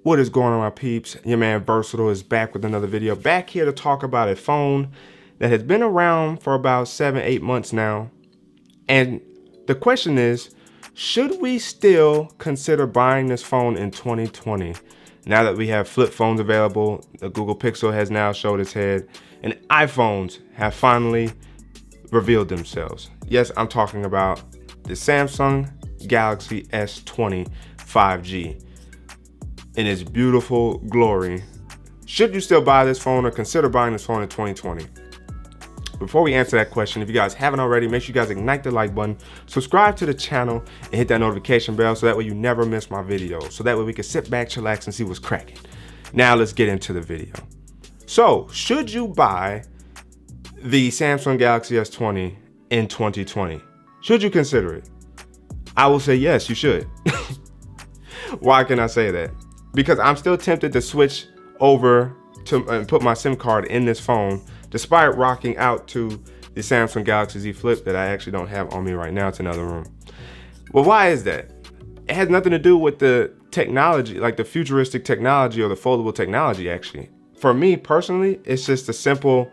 What is going on, my peeps? Your man Versatile is back with another video. Back here to talk about a phone that has been around for about 7-8 months now. And the question is, should we still consider buying this phone in 2020? Now that we have flip phones available, the Google Pixel has now showed its head, and iPhones have finally revealed themselves. Yes, I'm talking about the Samsung Galaxy S20 5G. In its beautiful glory. Should you still buy this phone or consider buying this phone in 2020? Before we answer that question, if you guys haven't already, make sure you guys ignite the like button, subscribe to the channel, and hit that notification bell so that way you never miss my videos. So that way we can sit back, chillax, and see what's cracking. Now let's get into the video. So, should you buy the Samsung Galaxy S20 in 2020? Should you consider it? I will say yes, you should. Why can I say that? Because I'm still tempted to switch over to and put my SIM card in this phone, despite rocking out to the Samsung Galaxy Z Flip that I actually don't have on me right now. It's in another room. Well, why is that? It has nothing to do with the technology, like the futuristic technology or the foldable technology, actually. For me personally, it's just a simple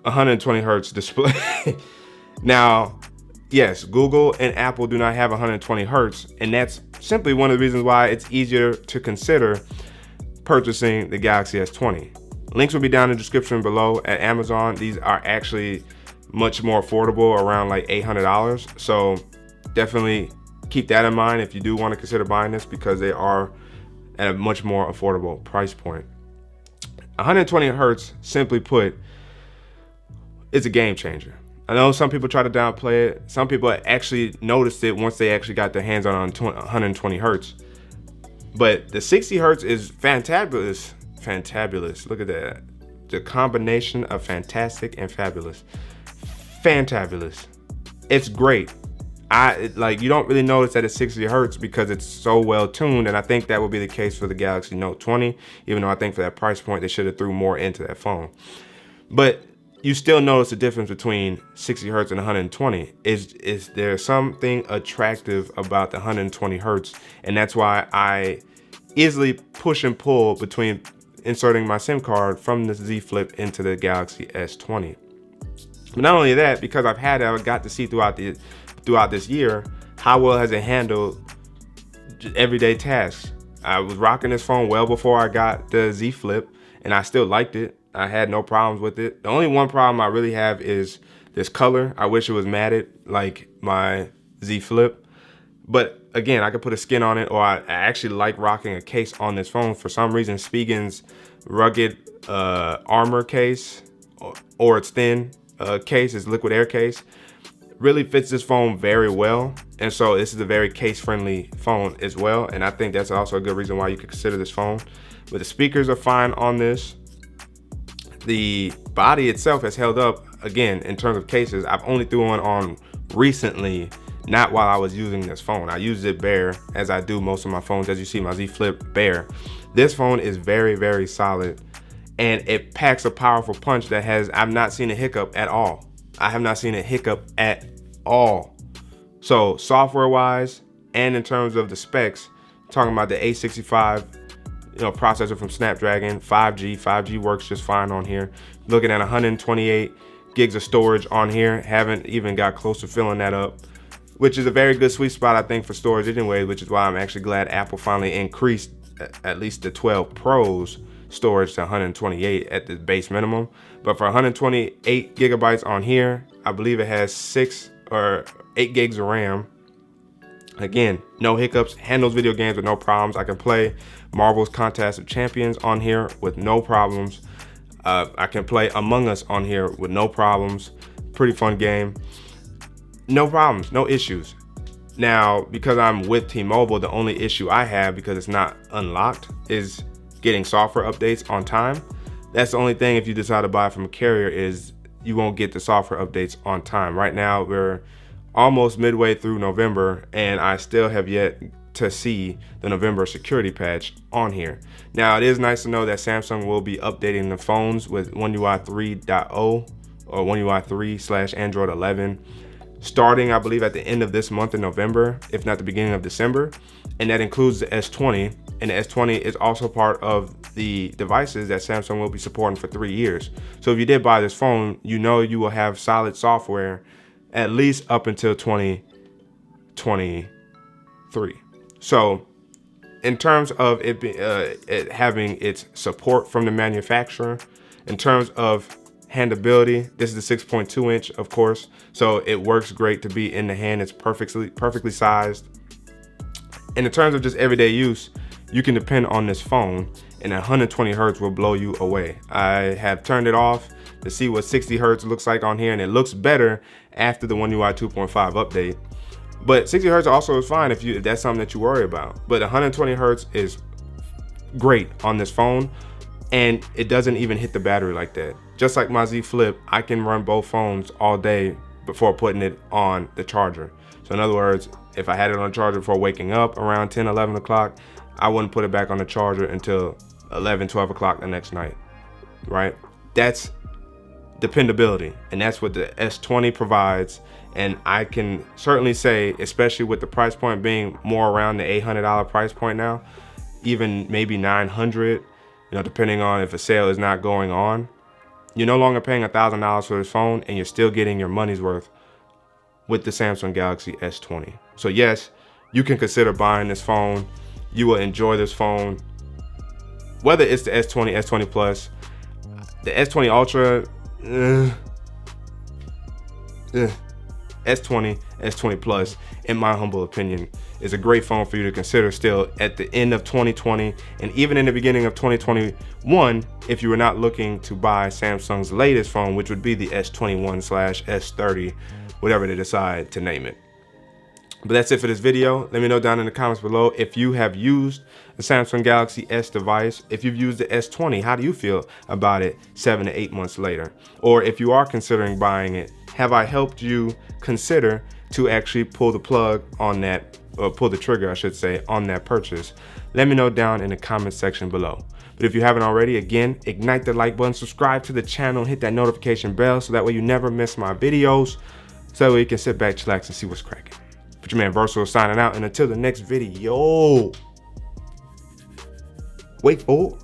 120 Hertz display. Now, yes, Google and Apple do not have 120 Hertz, and that's simply one of the reasons why it's easier to consider purchasing the Galaxy S20. Links will be down in the description below. At Amazon, these are actually much more affordable, around like $800. So definitely keep that in mind if you do want to consider buying this, because they are at a much more affordable price point. 120 Hertz, simply put, is a game changer. I know some people try to downplay it. Some people actually noticed it once they actually got their hands on 120 Hertz. But the 60 Hertz is fantabulous. Fantabulous. Look at that. The combination of fantastic and fabulous. Fantabulous. It's great. You don't really notice that it's 60 Hertz because it's so well tuned, and I think that will be the case for the Galaxy Note 20, even though I think for that price point they should have threw more into that phone. But you still notice the difference between 60 Hertz and 120. Is there something attractive about the 120 Hertz? And that's why I easily push and pull between inserting my SIM card from the Z Flip into the Galaxy S20. But not only that, because I've got to see throughout this year, how well has it handled everyday tasks. I was rocking this phone well before I got the Z Flip, and I still liked it. I had no problems with it. The only one problem I really have is this color. I wish it was matted like my Z Flip. But again, I could put a skin on it, or I actually like rocking a case on this phone. For some reason, Spiegel's rugged armor case, or its thin case, its liquid air case, really fits this phone very well. And so this is a very case-friendly phone as well. And I think that's also a good reason why you could consider this phone. But the speakers are fine on this. The body itself has held up, again, in terms of cases. I've only threw one on recently, not while I was using this phone. I used it bare, as I do most of my phones. As you see, my Z Flip bare. This phone is very, very solid, and it packs a powerful punch that I've not seen a hiccup at all. I have not seen a hiccup at all. So software-wise, and in terms of the specs, talking about the A65, processor from Snapdragon, 5G works just fine on here. Looking at 128 gigs of storage on here. Haven't even got close to filling that up, which is a very good sweet spot, I think, for storage anyway, which is why I'm actually glad Apple finally increased at least the 12 Pro's storage to 128 at the base minimum. But for 128 gigabytes on here, I believe it has 6 or 8 gigs of RAM. Again, no hiccups, handles video games with no problems. I can play Marvel's Contest of Champions on here with no problems. I can play Among Us on here with no problems. Pretty fun game. No problems, no issues. Now, because I'm with T-Mobile, the only issue I have, because it's not unlocked, is getting software updates on time. That's the only thing, if you decide to buy from a carrier, is you won't get the software updates on time. Right now, we're almost midway through November, and I still have yet to see the November security patch on here. Now, it is nice to know that Samsung will be updating the phones with One UI 3.0 or One UI 3/Android 11, starting, I believe, at the end of this month in November, if not the beginning of December. And that includes the S20. And the S20 is also part of the devices that Samsung will be supporting for 3 years. So if you did buy this phone, you know you will have solid software at least up until 2023. So in terms of it having its support from the manufacturer, in terms of handability, this is the 6.2 inch, of course, so it works great to be in the hand. It's perfectly sized. And in terms of just everyday use, you can depend on this phone, and 120 hertz will blow you away. I have turned it off to see what 60 hertz looks like on here, and it looks better after the One UI 2.5 update. But 60 hertz also is fine if that's something that you worry about. But 120 hertz is great on this phone, and it doesn't even hit the battery like that. Just like my Z Flip, I can run both phones all day before putting it on the charger. So in other words, if I had it on the charger before waking up around 10, 11 o'clock, I wouldn't put it back on the charger until 11, 12 o'clock the next night, right? That's dependability, and that's what the S20 provides. And I can certainly say, especially with the price point being more around the $800 price point now, even maybe $900, you know, depending on if a sale is not going on, you're no longer paying $1,000 for this phone, and you're still getting your money's worth with the Samsung Galaxy S20. So yes, you can consider buying this phone. You will enjoy this phone, whether it's the S20, S20 Plus, the S20 Ultra, S20, S20 Plus, in my humble opinion, is a great phone for you to consider still at the end of 2020, and even in the beginning of 2021, if you were not looking to buy Samsung's latest phone, which would be the S21/S30, whatever they decide to name it. But that's it for this video. Let me know down in the comments below if you have used the Samsung Galaxy S device. If you've used the S20, how do you feel about it 7 to 8 months later? Or if you are considering buying it, have I helped you consider to actually pull the plug on that, or pull the trigger, I should say, on that purchase? Let me know down in the comment section below. But if you haven't already, again, ignite the like button, subscribe to the channel, hit that notification bell so that way you never miss my videos, so that way you can sit back, chillax, and see what's cracking. But your man Versal signing out, and until the next video, wait for